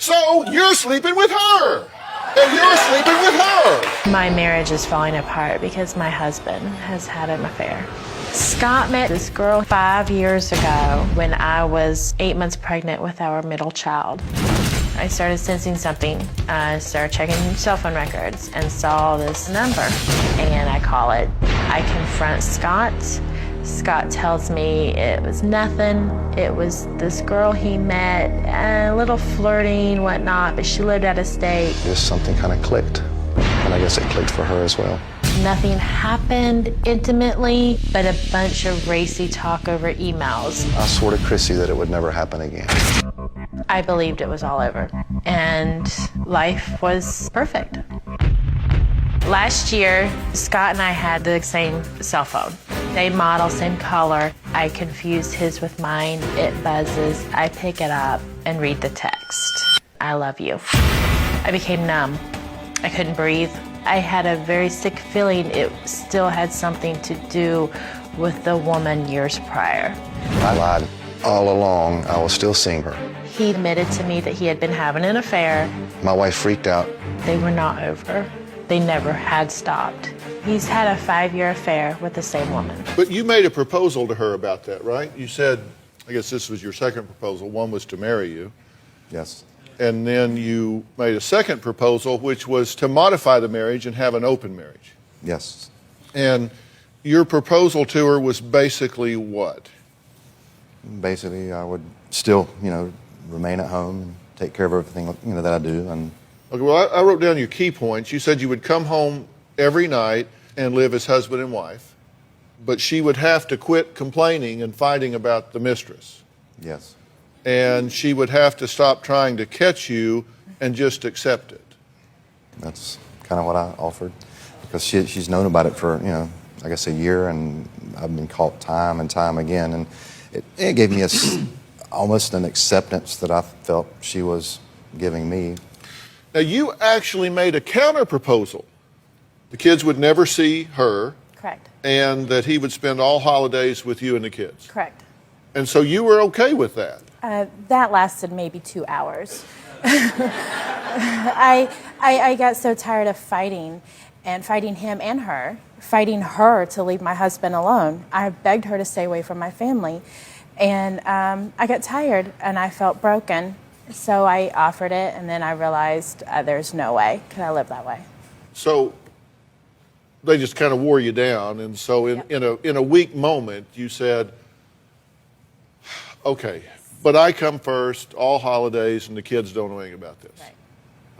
So you're sleeping with her. And you're sleeping with her. My marriage is falling apart because my husband has had an affair. Scott met this girl 5 years ago when I was 8 months pregnant with our middle child. I started sensing something. I started checking cell phone records and saw this number, and I call it. I confront Scott. Scott tells me it was nothing. It was this girl he met, a little flirting, whatnot, but she lived out of state. Just something kind of clicked, and I guess it clicked for her as well. Nothing happened intimately, but a bunch of racy talk over emails. I swore to Chrissy that it would never happen again. I believed it was all over, and life was perfect. Last year, Scott and I had the same cell phone. Same model, same color. I confused his with mine. It buzzes. I pick it up and read the text. I love you. I became numb. I couldn't breathe. I had a very sick feeling it still had something to do with the woman years prior. I lied. All along, I was still seeing her. He admitted to me that he had been having an affair. My wife freaked out. They were not over. They never had stopped. He's had a 5-year affair with the same woman. But you made a proposal to her about that, right? You said, I guess this was your second proposal. One was to marry you. Yes. And then you made a second proposal, which was to modify the marriage and have an open marriage. Yes. And your proposal to her was basically what? Basically, I would still, remain at home and take care of everything, that I do. And Okay, well, I wrote down your key points. You said you would come home every night and live as husband and wife, but she would have to quit complaining and fighting about the mistress. yes. And she would have to stop trying to catch you and just accept it. That's kind of what I offered, because she's known about it for, I guess a year, and I've been caught time and time again, and it gave me almost an acceptance that I felt she was giving me. Now, you actually made a counter proposal. The kids would never see her. Correct. And that he would spend all holidays with you and the kids. Correct. And so you were okay with that. That lasted maybe 2 hours. I got so tired of fighting him and her, fighting her to leave my husband alone. I begged her to stay away from my family. And I got tired and I felt broken. So I offered it, and then I realized there's no way. Could I live that way? So they just kind of wore you down. And so in a weak moment, you said, okay, but I come first, all holidays, and the kids don't know anything about this. Right.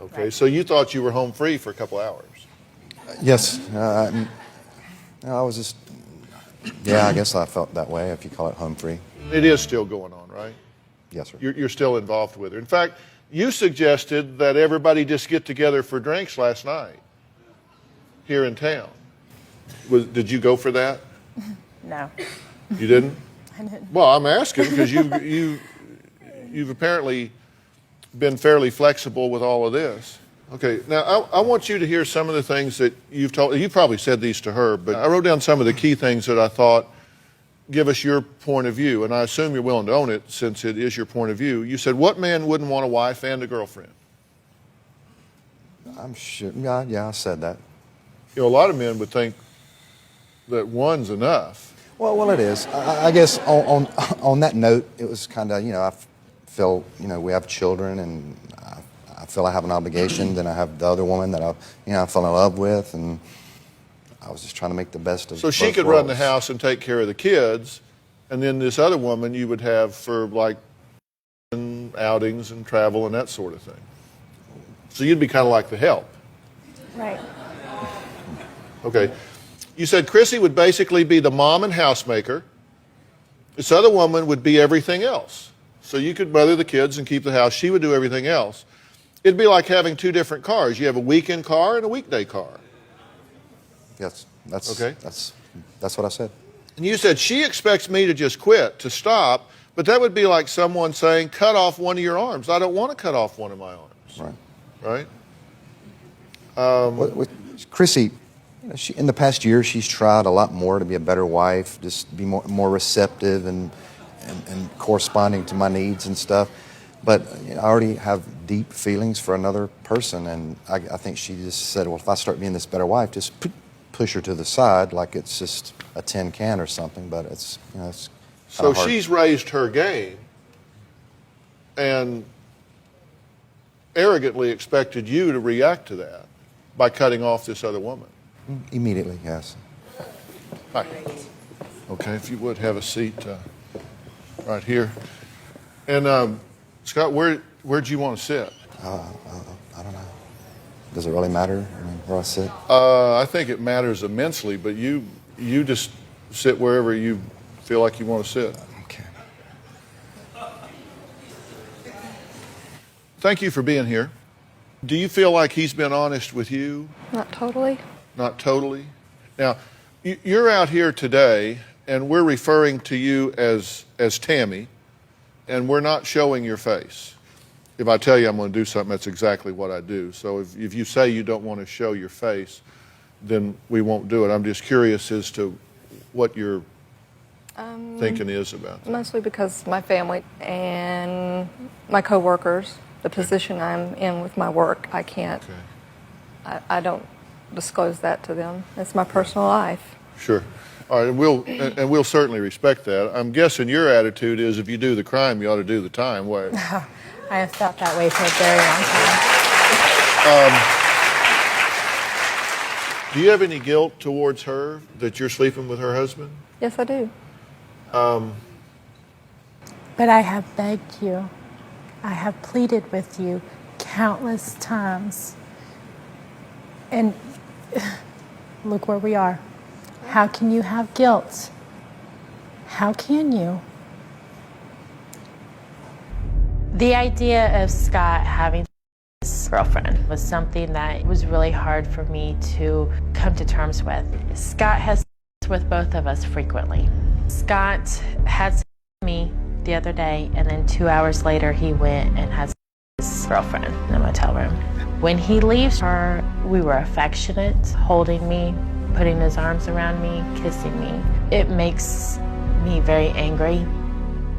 Okay, Right. so you thought you were home free for a couple hours. Yes. I was just, I guess I felt that way, if you call it home free. It is still going on, right? Yes, sir. You're still involved with her. In fact, you suggested that everybody just get together for drinks last night here in town. Did you go for that? No. You didn't? I didn't. Well, I'm asking because you've apparently been fairly flexible with all of this. Okay, now I want you to hear some of the things that you've told. You probably said these to her, but I wrote down some of the key things that I thought give us your point of view, and I assume you're willing to own it since it is your point of view. You said, what man wouldn't want a wife and a girlfriend? I'm sure. Yeah, I said that. A lot of men would think that one's enough. Well, it is. I guess on that note, it was kind of, I feel, we have children, and I feel I have an obligation. Then I have the other woman that I fell in love with, and I was just trying to make the best of. So she could run the house and take care of the kids, and then this other woman you would have for like outings and travel and that sort of thing. So you'd be kind of like the help. Right. Okay. You said Chrissy would basically be the mom and housemaker. This other woman would be everything else. So you could mother the kids and keep the house. She would do everything else. It'd be like having two different cars. You have a weekend car and a weekday car. Yes, that's okay. That's what I said. And you said she expects me to just quit, to stop, but that would be like someone saying, cut off one of your arms. I don't want to cut off one of my arms. Right. Right? With Chrissy, in the past year, she's tried a lot more to be a better wife, just be more receptive and corresponding to my needs and stuff. But you know, I already have deep feelings for another person, and I think she just said, well, if I start being this better wife, just push her to the side like it's just a tin can or something. But it's, you know, it's So hard. she's raised her game and arrogantly expected you to react to that by cutting off this other woman. Immediately, yes. Hi. Okay, if you would have a seat right here. And Scott, where'd you want to sit? I don't know. Does it really matter? I mean, where I sit? I think it matters immensely, but you just sit wherever you feel like you want to sit. Okay. Thank you for being here. Do you feel like he's been honest with you? Not totally. Not totally. Now, you're out here today, and we're referring to you as Tammy, and we're not showing your face. If I tell you I'm going to do something, that's exactly what I do. So if you say you don't want to show your face, then we won't do it. I'm just curious as to what your thinking is about that. Mostly because my family and my coworkers, the position I'm in with my work, I can't. Okay. I don't disclose that to them. It's my personal life. Sure. All right, and we'll certainly respect that. I'm guessing your attitude is if you do the crime, you ought to do the time. What? I have felt that way for a very long time. Do you have any guilt towards her that you're sleeping with her husband? Yes, I do. But I have begged you. I have pleaded with you countless times. And look where we are. How can you have guilt? How can you? The idea of Scott having this girlfriend was something that was really hard for me to come to terms with. Scott has sex with both of us frequently. Scott had sex with me the other day, and then 2 hours later he went and had sex with his girlfriend in the motel room. When he leaves her, we were affectionate, holding me, putting his arms around me, kissing me. It makes me very angry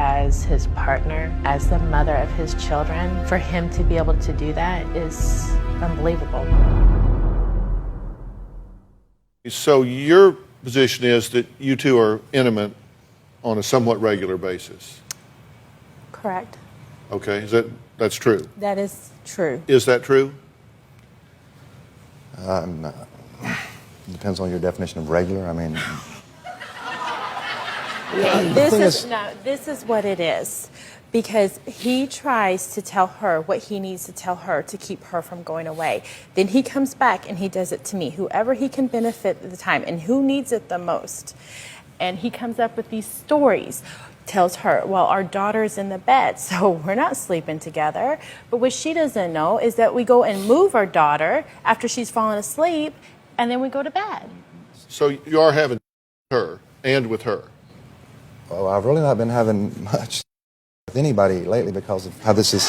as his partner, as the mother of his children. For him to be able to do that is unbelievable. So your position is that you two are intimate on a somewhat regular basis. Correct. Okay, that's true? That is true. Is that true? Depends on your definition of regular. I mean, This is what it is. Because he tries to tell her what he needs to tell her to keep her from going away. Then he comes back and he does it to me, whoever he can benefit at the time and who needs it the most. And he comes up with these stories, tells her, well, our daughter's in the bed, so we're not sleeping together. But what she doesn't know is that we go and move our daughter after she's fallen asleep, and then we go to bed. So you are having her and with her? well, I've really not been having much with anybody lately because of how this is,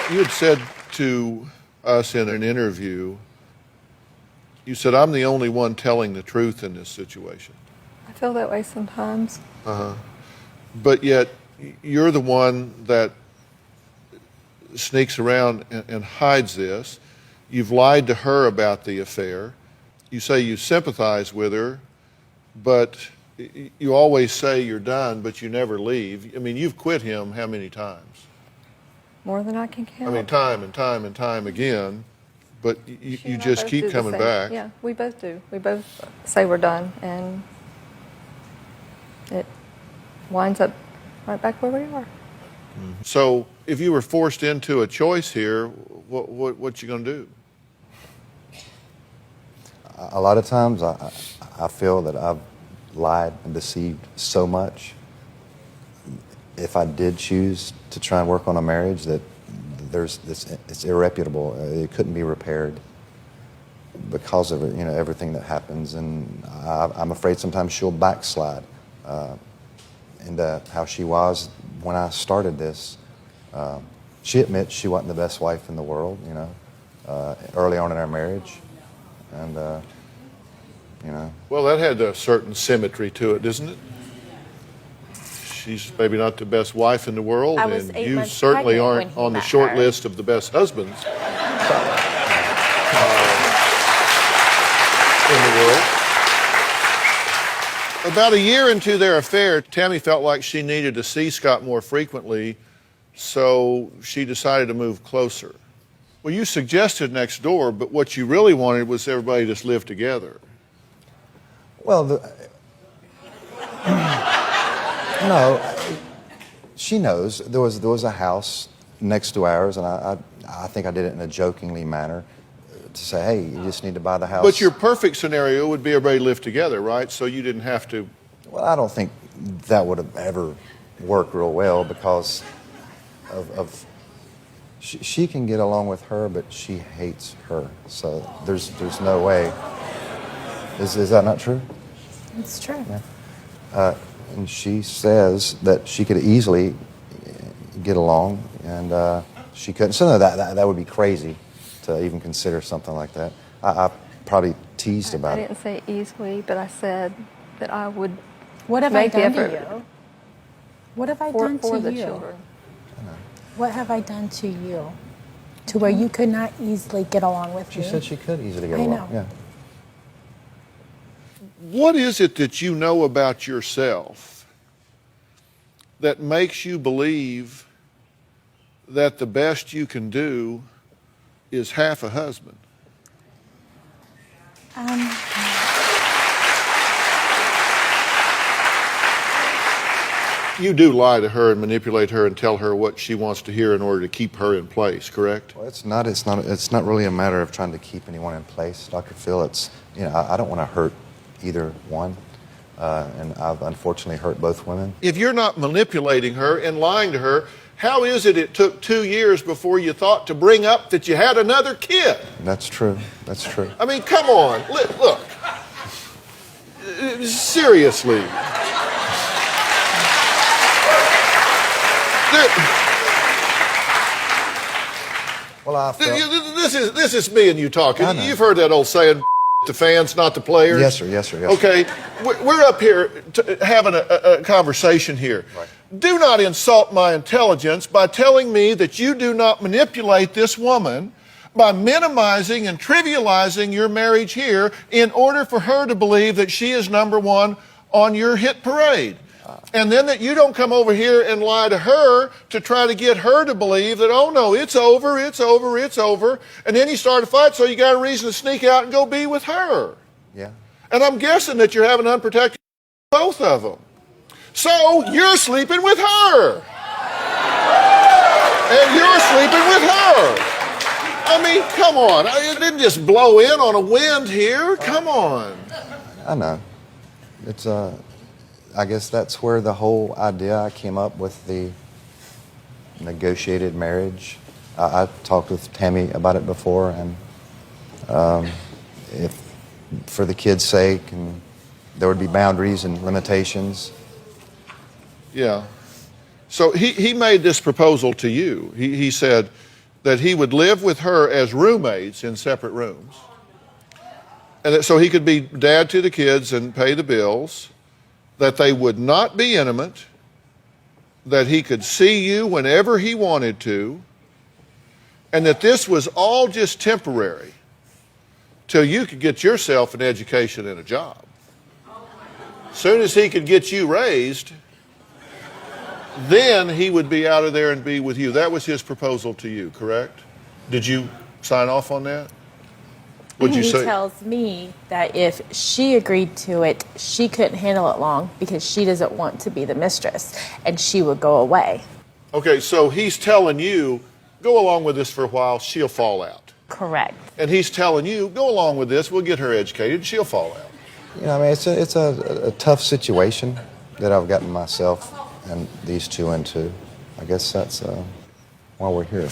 You had said to us in an interview, you said, I'm the only one telling the truth in this situation. I feel that way sometimes. But yet, you're the one that sneaks around and hides this. You've lied to her about the affair. You say you sympathize with her, but you always say you're done, but you never leave. I mean, you've quit him how many times? More than I can count. I mean, time and time and time again, but you She and I just both keep do the coming same. back. Yeah, we both do. We both say we're done, and it winds up right back where we are. So if you were forced into a choice here, what you going to do? a lot of times I feel that I've lied and deceived so much. If I did choose to try and work on a marriage, that it's irreputable. It couldn't be repaired because of everything that happens, and I'm afraid sometimes she'll backslide into how she was when I started this. She admits she wasn't the best wife in the world, early on in our marriage, and you know. Well, that had a certain symmetry to it, doesn't it? She's maybe not the best wife in the world, I was and 8 you months certainly pregnant when aren't he on the met short her. list of the best husbands in the world. About a year into their affair, Tammy felt like she needed to see Scott more frequently, so she decided to move closer. Well, you suggested next door, but what you really wanted was everybody to just live together. Well, no, she knows there was a house next to ours, and I think I did it in a jokingly manner to say, hey, you just need to buy the house. But your perfect scenario would be everybody live together, right? So you didn't have to. Well, I don't think that would have ever worked real well because of she can get along with her, but she hates her. So there's no way. Is that not true? It's true. Yeah. And she says that she could easily get along, and she couldn't. So no, that would be crazy to even consider something like that. I probably teased about I it. didn't say easily, but I said that I would What have I make the done to effort you? What have I for done to the you? children. What have I done to you? To where you could not easily get along with She me? said she could easily get I along. know. Yeah. What is it that you know about yourself that makes you believe that the best you can do is half a husband? You do lie to her and manipulate her and tell her what she wants to hear in order to keep her in place, correct? Well, it's not really a matter of trying to keep anyone in place, Dr. Phil. It's, I don't want to hurt either one, and I've unfortunately hurt both women. If you're not manipulating her and lying to her, how is it took 2 years before you thought to bring up that you had another kid? That's true. That's true. I mean, come on, look. Seriously. Well, I felt... This is me and you talking. I know. You've heard that old saying, the fans, not the players. Yes, sir. Yes, sir. Yes, sir. Okay, we're up here having a conversation here. Right. Do not insult my intelligence by telling me that you do not manipulate this woman by minimizing and trivializing your marriage here in order for her to believe that she is number one on your hit parade. And then that you don't come over here and lie to her to try to get her to believe that, oh no, it's over, it's over, it's over. And then you start a fight, so you got a reason to sneak out and go be with her. Yeah. And I'm guessing that you're having unprotected both of them. So you're sleeping with her. And you're sleeping with her. I mean, come on. It didn't just blow in on a wind here. Come on. I know. It's I guess that's where the whole idea I came up with the negotiated marriage. I talked with Tammy about it before, and if for the kids' sake, and there would be boundaries and limitations. Yeah. So he made this proposal to you. He said that he would live with her as roommates in separate rooms. And that, so he could be dad to the kids and pay the bills, that they would not be intimate, that he could see you whenever he wanted to, and that this was all just temporary till you could get yourself an education and a job. Soon as he could get you raised, then he would be out of there and be with you. That was his proposal to you, correct? Did you sign off on that? What'd you He say? tells me that if she agreed to it, she couldn't handle it long because she doesn't want to be the mistress, and she would go away. Okay, so he's telling you, go along with this for a while, she'll fall out. Correct. And he's telling you, go along with this, we'll get her educated, she'll fall out. I mean, it's a tough situation that I've gotten myself and these two into. I guess that's why we're here.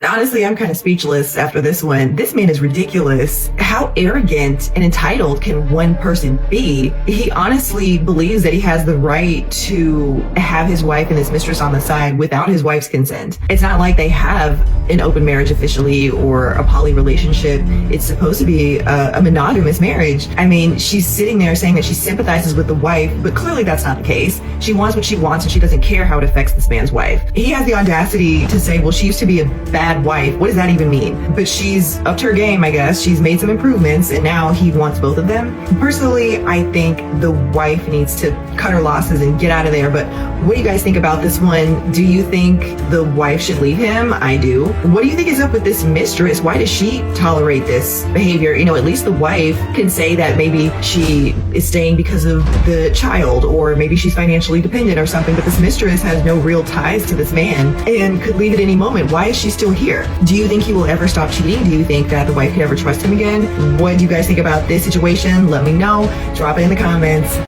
Honestly, I'm kind of speechless after this one. This man is ridiculous. How arrogant and entitled can one person be? He honestly believes that he has the right to have his wife and his mistress on the side without his wife's consent. It's not like they have an open marriage officially or a poly relationship. It's supposed to be a monogamous marriage. I mean, she's sitting there saying that she sympathizes with the wife, but clearly that's not the case. She wants what she wants and she doesn't care how it affects this man's wife. He has the audacity to say, well, she used to be a bad wife. What does that even mean? But she's upped her game, I guess. She's made some improvements and now he wants both of them. Personally, I think the wife needs to cut her losses and get out of there. But what do you guys think about this one? Do you think the wife should leave him? I do. What do you think is up with this mistress? Why does she tolerate this behavior? You know, at least the wife can say that maybe she is staying because of the child or maybe she's financially dependent or something, but this mistress has no real ties to this man and could leave at any moment. Why is she still here? Do you think he will ever stop cheating? Do you think that the wife could ever trust him again? What do you guys think about this situation? Let me know. Drop it in the comments.